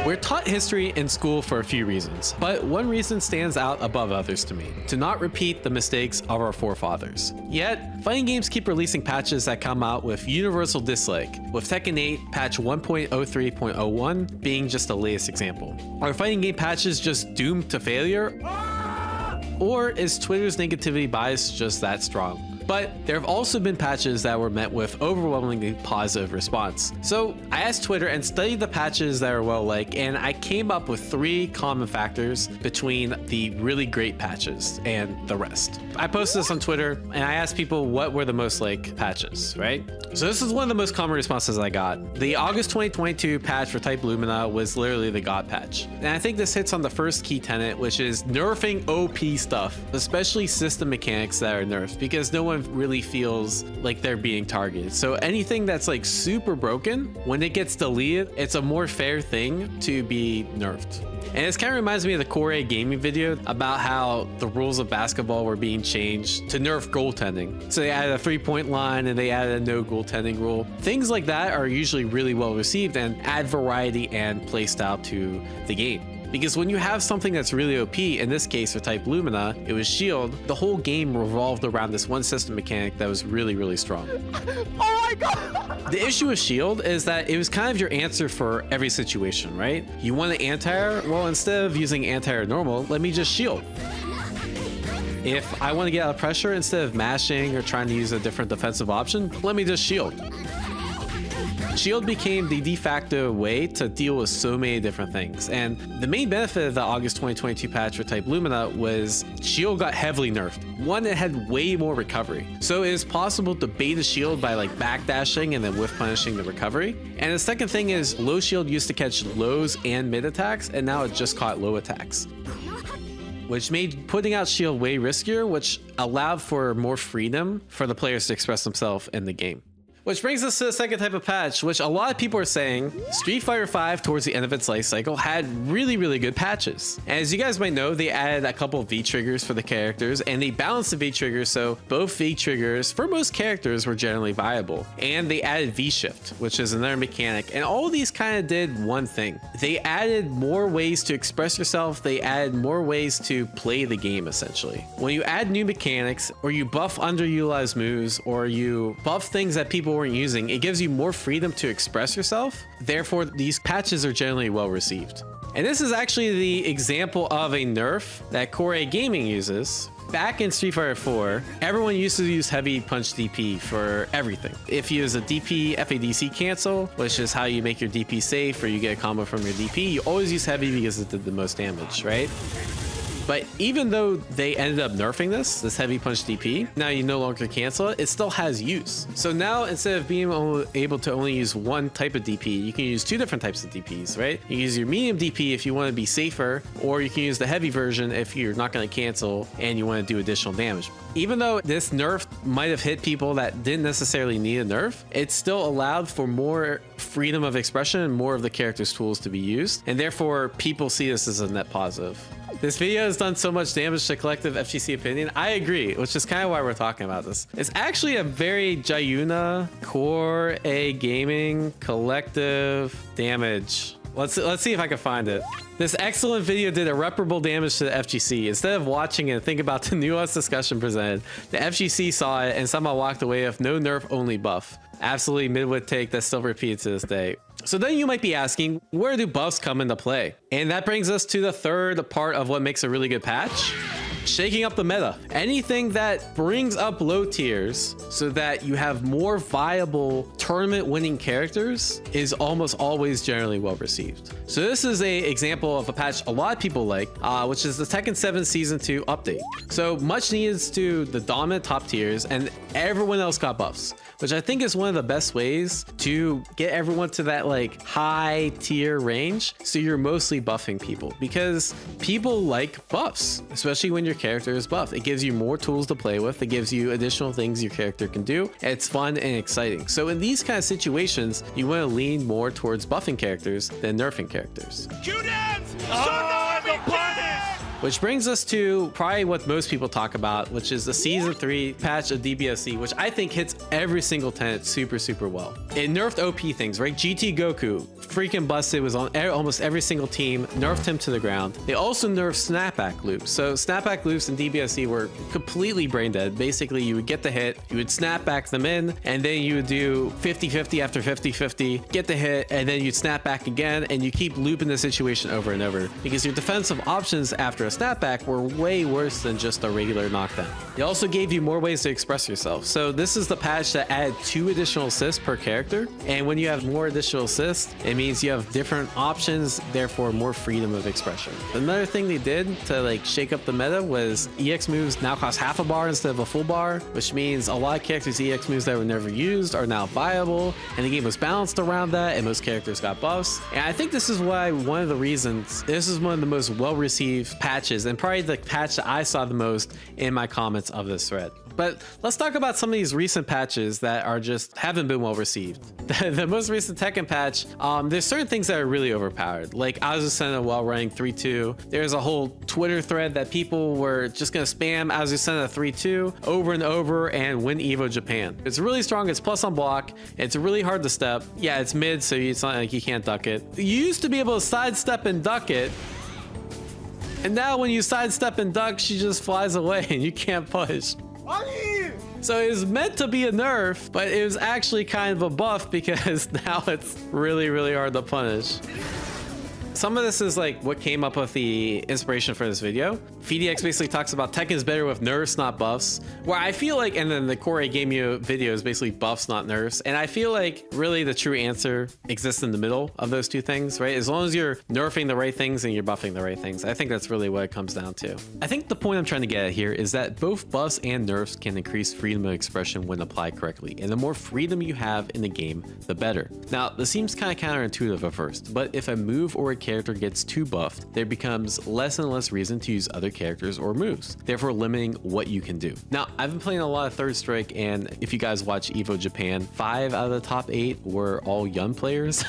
We're taught history in school for a few reasons, but one reason stands out above others to me: to not repeat the mistakes of our forefathers. Yet, fighting games keep releasing patches that come out with universal dislike, with Tekken 8 patch 1.03.01 being just the latest example. Are fighting game patches just doomed to failure? Or is Twitter's negativity bias just that strong? But there have also been patches that were met with overwhelmingly positive response. So I asked Twitter and studied the patches that are well liked, and I came up with 3 common factors between the really great patches and the rest. I posted this on Twitter and I asked people what were the most liked patches, right? So this is one of the most common responses I got. The August 2022 patch for Type Lumina was literally the God patch. And I think this hits on the first key tenet, which is nerfing OP stuff, especially system mechanics that are nerfed, because no one really feels like they're being targeted. So anything that's like super broken, when it gets deleted, it's a more fair thing to be nerfed. And this kind of reminds me of the Core A gaming video about how the rules of basketball were being changed to nerf goaltending. So they added a 3-point line and they added a no goaltending rule. Things like that are usually really well received and add variety and playstyle to the game. Because when you have something that's really OP, in this case for Type Lumina, it was Shield, the whole game revolved around this one system mechanic that was really, really strong. Oh my god! The issue with Shield is that it was kind of your answer for every situation, right? You want an anti-air? Well, instead of using anti-air normal, let me just Shield. If I want to get out of pressure, instead of mashing or trying to use a different defensive option, let me just Shield. Shield became the de facto way to deal with so many different things. And the main benefit of the August 2022 patch for Type Lumina was Shield got heavily nerfed. One, it had way more recovery. So it is possible to bait a shield by like backdashing and then whiff punishing the recovery. And the second thing is low shield used to catch lows and mid attacks, and now it just caught low attacks, which made putting out shield way riskier, which allowed for more freedom for the players to express themselves in the game. Which brings us to the second type of patch, which a lot of people are saying Street Fighter V towards the end of its life cycle had really, really good patches. And as you guys might know, they added a couple of V-triggers for the characters, and they balanced the V-triggers so both V-triggers for most characters were generally viable. And they added V-shift, which is another mechanic. And all of these kind of did one thing. They added more ways to express yourself. They added more ways to play the game, essentially. When you add new mechanics, or you buff underutilized moves, or you buff things that people weren't using, it gives you more freedom to express yourself. Therefore, these patches are generally well received. And this is actually the example of a nerf that Core A Gaming uses. Back in Street Fighter 4, everyone used to use heavy punch DP for everything. If you use a DP FADC cancel, which is how you make your DP safe or you get a combo from your DP, you always use heavy because it did the most damage, right? But even though they ended up nerfing this heavy punch DP, now you no longer cancel it, it still has use. So now instead of being able to only use one type of DP, you can use 2 different types of DPs, right? You use your medium DP if you want to be safer, or you can use the heavy version if you're not going to cancel and you want to do additional damage. Even though this nerf might have hit people that didn't necessarily need a nerf, it still allowed for more freedom of expression and more of the character's tools to be used, and therefore people see this as a net positive. This video has done so much damage to collective FGC opinion. I agree, which is kind of why we're talking about this. It's actually a very Jayuna Core A Gaming collective damage. Let's see if I can find it. This excellent video did irreparable damage to the FGC. Instead of watching it, think about the nuanced discussion presented. The FGC saw it and somehow walked away with no nerf, only buff. Absolutely midwit take that's still repeated to this day. So then you might be asking, where do buffs come into play? And that brings us to the third part of what makes a really good patch: shaking up the meta. Anything that brings up low tiers so that you have more viable tournament winning characters is almost always generally well received. So this is an example of a patch a lot of people like, which is the Tekken 7 Season 2 update. So much needs to the dominant top tiers, and everyone else got buffs, which I think is one of the best ways to get everyone to that like high tier range. So you're mostly buffing people because people like buffs, especially when your character is buffed. It gives you more tools to play with. It gives you additional things your character can do. It's fun and exciting. So in these kind of situations, you want to lean more towards buffing characters than nerfing characters. Which brings us to probably what most people talk about, which is the Season 3 patch of DBFC, which I think hits every single tenet super, super well. It nerfed OP things, right? GT Goku, freaking busted, was on almost every single team, nerfed him to the ground. They also nerfed snapback loops. So snapback loops in DBFC were completely brain dead. Basically, you would get the hit, you would snap back them in, and then you would do 50-50 after 50-50, get the hit, and then you'd snap back again, and you keep looping the situation over and over because your defensive options after a snapback were way worse than just a regular knockdown. It also gave you more ways to express yourself. So this is the patch that added 2 additional assists per character, and when you have more additional assists, it means you have different options, therefore more freedom of expression. Another thing they did to like shake up the meta was EX moves now cost half a bar instead of a full bar, which means a lot of characters' EX moves that were never used are now viable, and the game was balanced around that, and most characters got buffs. And I think this is why one of the reasons this is one of the most well-received patches, and probably the patch that I saw the most in my comments of this thread. But let's talk about some of these recent patches that are just haven't been well received. The most recent Tekken patch, there's certain things that are really overpowered. Like Azucena while running 3-2. There's a whole Twitter thread that people were just gonna spam Azucena 3-2 over and over and win Evo Japan. It's really strong, it's plus on block, it's really hard to step. Yeah, it's mid, so it's not like you can't duck it. You used to be able to sidestep and duck it, and now when you sidestep and duck, she just flies away and you can't push. So it was meant to be a nerf, but it was actually kind of a buff because now it's really, really hard to punish. Some of this is like what came up with the inspiration for this video. FDX basically talks about Tekken is better with nerfs, not buffs. Where I feel like, and then the Core Game U video is basically buffs, not nerfs. And I feel like really the true answer exists in the middle of those two things, right? As long as you're nerfing the right things and you're buffing the right things. I think that's really what it comes down to. I think the point I'm trying to get at here is that both buffs and nerfs can increase freedom of expression when applied correctly. And the more freedom you have in the game, the better. Now, this seems kind of counterintuitive at first, but if a move or a character gets too buffed, there becomes less and less reason to use other characters or moves, therefore limiting what you can do. Now, I've been playing a lot of Third Strike, and if you guys watch Evo Japan, 5 out of the top 8 were all young players,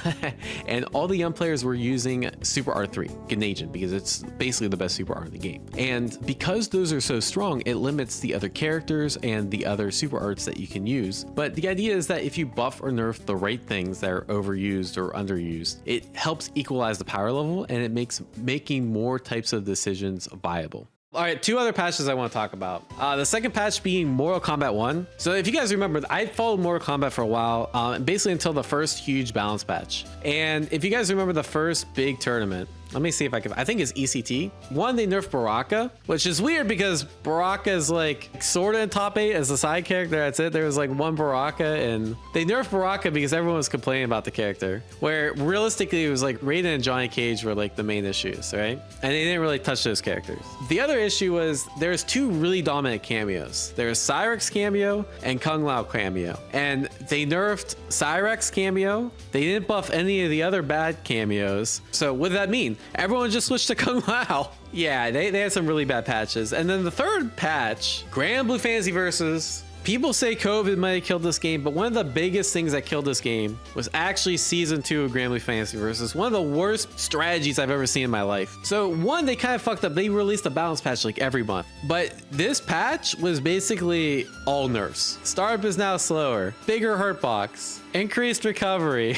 and all the young players were using Super R3, Gnagen, because it's basically the best Super R in the game. And because those are so strong, it limits the other characters and the other Super Arts that you can use. But the idea is that if you buff or nerf the right things that are overused or underused, it helps equalize the power level, and it makes making more types of decisions viable. All right, 2 other patches I want to talk about. The second patch being Mortal Kombat 1. So if you guys remember, I followed Mortal Kombat for a while, basically until the first huge balance patch. And if you guys remember the first big tournament, let me see if I can, I think it's ECT. One, they nerfed Baraka, which is weird because Baraka is like sort of in top 8 as a side character. That's it. There was like one Baraka, and they nerfed Baraka because everyone was complaining about the character, where realistically it was like Raiden and Johnny Cage were like the main issues, right? And they didn't really touch those characters. The other issue was there's 2 really dominant cameos. There's Cyrex cameo and Kung Lao cameo, and they nerfed Cyrex cameo. They didn't buff any of the other bad cameos. So what does that mean? Everyone just switched to Kung Lao. Yeah, they had some really bad patches. And then the third patch, Grand Blue Fantasy Versus. People say COVID might have killed this game, but one of the biggest things that killed this game was actually Season 2 of Grand Blue Fantasy Versus. One of the worst strategies I've ever seen in my life. So one, they kind of fucked up. They released a balance patch like every month. But this patch was basically all nerfs. Startup is now slower. Bigger hurt box. Increased recovery.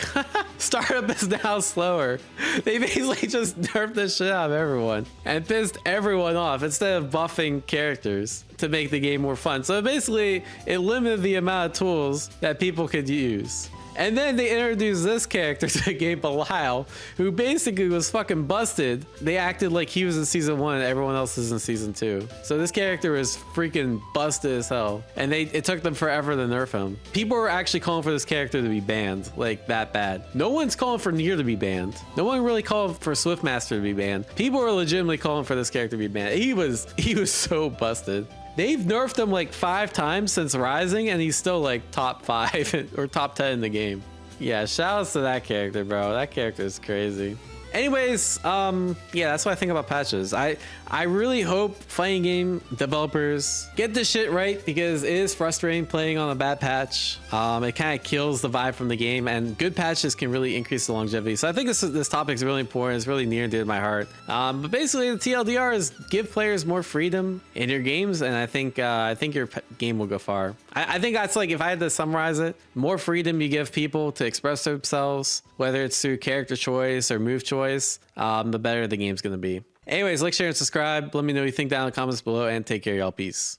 Startup is now slower. They basically just nerfed the shit out of everyone and pissed everyone off instead of buffing characters to make the game more fun. So basically, it limited the amount of tools that people could use. And then they introduced this character to the game, Belial, who basically was fucking busted. They acted like he was in Season 1 and everyone else is in Season 2. So this character was freaking busted as hell. And it took them forever to nerf him. People were actually calling for this character to be banned, like that bad. No one's calling for Nier to be banned. No one really called for Swiftmaster to be banned. People were legitimately calling for this character to be banned. He was so busted. They've nerfed him like 5 times since Rising, and he's still like top 5 or top 10 in the game. Yeah, shout outs to that character, bro. That character is crazy. Anyways, yeah, that's what I think about patches. I really hope fighting game developers get this shit right, because it is frustrating playing on a bad patch. It kind of kills the vibe from the game, and good patches can really increase the longevity. So I think this topic is really important. It's really near and dear to my heart. But basically, the TLDR is give players more freedom in your games, and I think your game will go far. I think that's like, if I had to summarize it, more freedom you give people to express themselves, whether it's through character choice or move choice, the better the game's gonna be. Anyways, like, share, and subscribe. Let me know what you think down in the comments below, and take care, y'all. Peace.